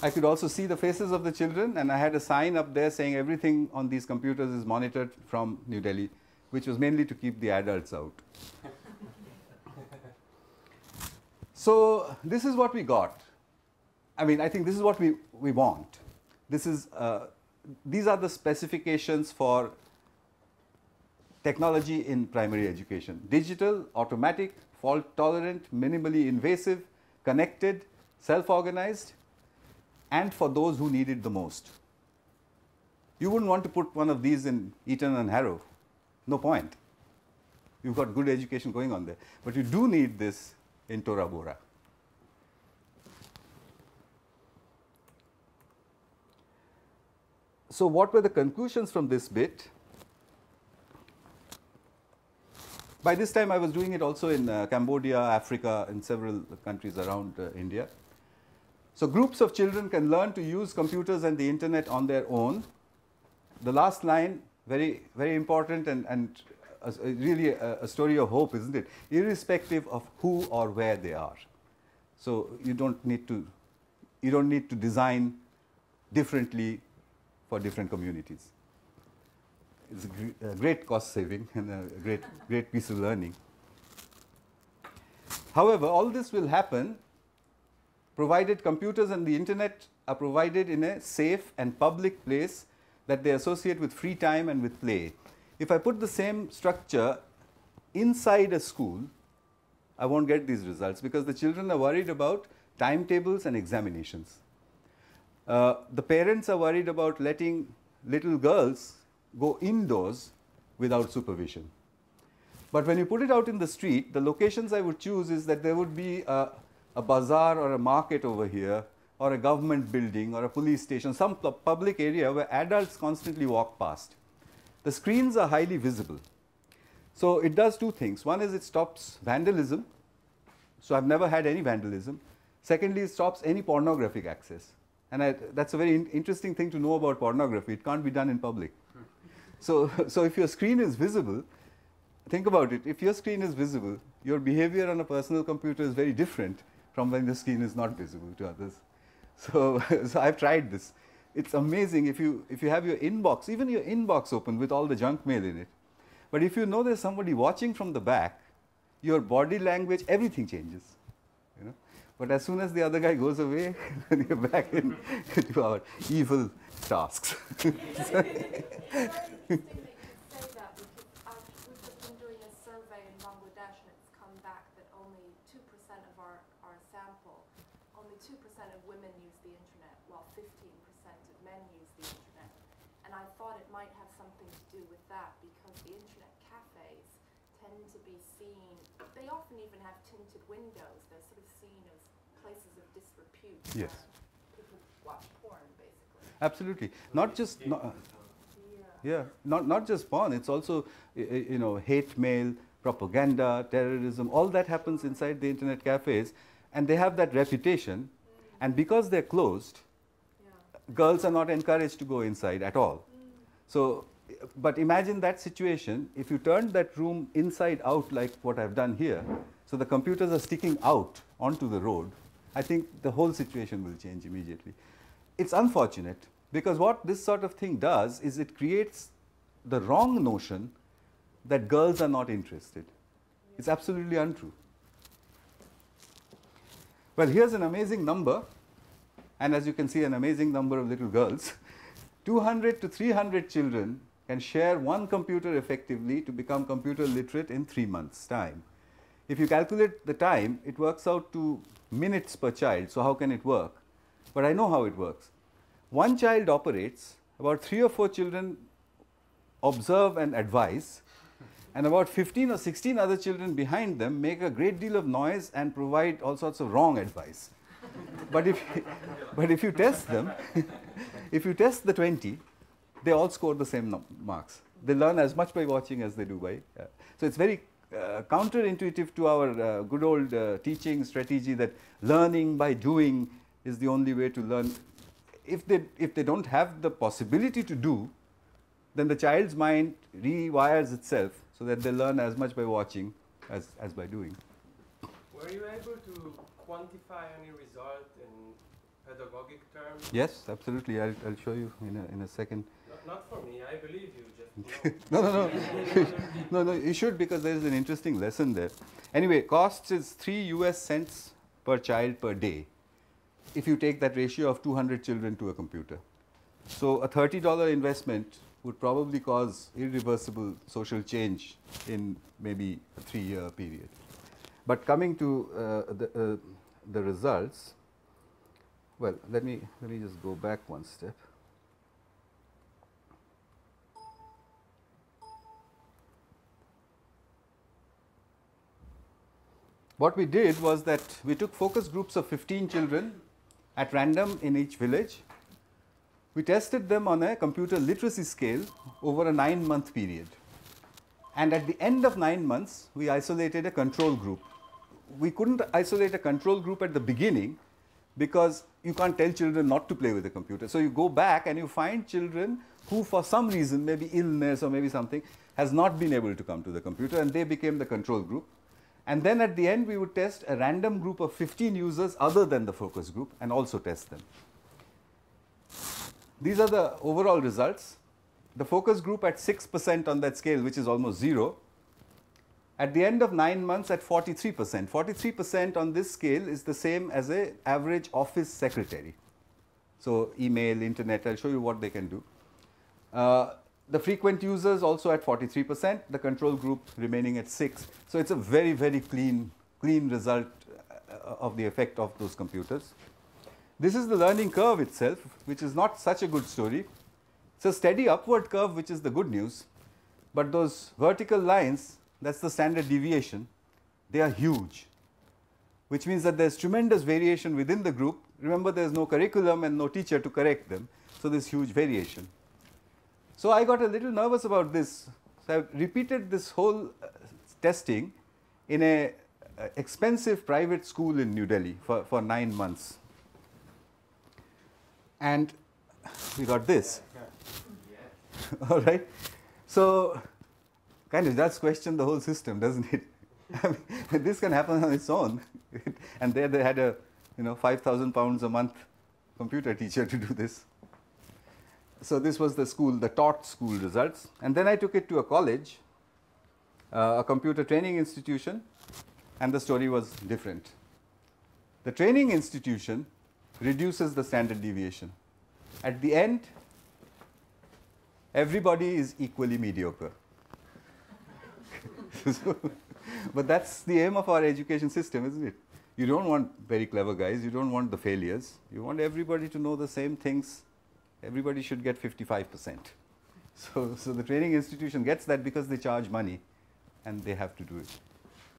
I could also see the faces of the children, and I had a sign up there saying everything on these computers is monitored from New Delhi, which was mainly to keep the adults out. So this is what we got. I mean, I think this is what we want. This is, these are the specifications for technology in primary education. Digital, automatic, fault-tolerant, minimally invasive, connected, self-organized, and for those who need it the most. You wouldn't want to put one of these in Eton and Harrow. No point. You've got good education going on there. But you do need this in Tora Bora. So what were the conclusions from this bit? By this time I was doing it also in Cambodia, Africa, and several countries around India. So groups of children can learn to use computers and the internet on their own. The last line, very, very important and really a story of hope, isn't it? Irrespective of who or where they are. So you don't need to design differently for different communities. It's a great cost saving and a great piece of learning. However, all this will happen provided computers and the internet are provided in a safe and public place that they associate with free time and with play. If I put the same structure inside a school, I won't get these results because the children are worried about timetables and examinations. The parents are worried about letting little girls go indoors without supervision. But when you put it out in the street, the locations I would choose is that there would be a bazaar or a market over here, or a government building or a police station, some public area where adults constantly walk past. The screens are highly visible. So it does two things. One is it stops vandalism. So I've never had any vandalism. Secondly, it stops any pornographic access. And that's a very interesting thing to know about pornography. It can't be done in public. So if your screen is visible, think about it. If your screen is visible, your behavior on a personal computer is very different from when the screen is not visible to others. So I've tried this. It's amazing if you have your inbox, even your inbox open with all the junk mail in it. But if you know there's somebody watching from the back, your body language, everything changes. You know? But as soon as the other guy goes away, then you're back into our evil tasks. Yes. People watch porn, basically. Absolutely. Not just not just porn. It's also hate mail, propaganda, terrorism. All that happens inside the internet cafes, and they have that reputation. And because they're closed, girls are not encouraged to go inside at all. So, but imagine that situation if you turned that room inside out like what I've done here. So the computers are sticking out onto the road. I think the whole situation will change immediately. It's unfortunate because what this sort of thing does is it creates the wrong notion that girls are not interested. It's absolutely untrue. Well, here's an amazing number, and as you can see, an amazing number of little girls. 200 to 300 children can share one computer effectively to become computer literate in 3 months' time. If you calculate the time, it works out to minutes per child. So how can it work? But I know how it works. One child operates, about 3 or 4 children observe and advise, and about 15 or 16 other children behind them make a great deal of noise and provide all sorts of wrong advice. But if you test them, if you test the 20, they all score the same marks. They learn as much by watching as they do by. So it's very counterintuitive to our good old teaching strategy that learning by doing is the only way to learn. If they don't have the possibility to do, then the child's mind rewires itself so that they learn as much by watching as by doing. Were you able to quantify any result in pedagogic term? Yes, absolutely. I'll show you in a second. Not for me, I believe you, just No. No, you should, because there is an interesting lesson there. Anyway, costs is 3 US cents per child per day if you take that ratio of 200 children to a computer. So a $30 investment would probably cause irreversible social change in maybe a 3-year period. But coming to the results, well, let me just go back one step. What we did was that we took focus groups of 15 children at random in each village. We tested them on a computer literacy scale over a 9-month period. And at the end of 9 months, we isolated a control group. We couldn't isolate a control group at the beginning because you can't tell children not to play with the computer. So you go back and you find children who, for some reason, maybe illness or maybe something, has not been able to come to the computer, and they became the control group. And then at the end, we would test a random group of 15 users other than the focus group and also test them. These are the overall results. The focus group at 6% on that scale, which is almost 0. At the end of 9 months at 43%. 43% on this scale is the same as an average office secretary. So email, internet, I'll show you what they can do. The frequent users also at 43%, the control group remaining at 6. So it's a very, very clean result of the effect of those computers. This is the learning curve itself, which is not such a good story. It's a steady upward curve, which is the good news. But those vertical lines, that's the standard deviation, they are huge, which means that there's tremendous variation within the group. Remember, there's no curriculum and no teacher to correct them, so there's huge variation. So I got a little nervous about this. So I repeated this whole testing in an expensive private school in New Delhi for 9 months. And we got this. All right. So kind of does question the whole system, doesn't it? I mean, this can happen on its own. And there they had a 5,000 pounds a month computer teacher to do this. So this was the school, the taught school results. And then I took it to a college, a computer training institution, and the story was different. The training institution reduces the standard deviation. At the end, everybody is equally mediocre. But that's the aim of our education system, isn't it? You don't want very clever guys, you don't want the failures. You want everybody to know the same things. Everybody should get 55%. So the training institution gets that because they charge money and they have to do it.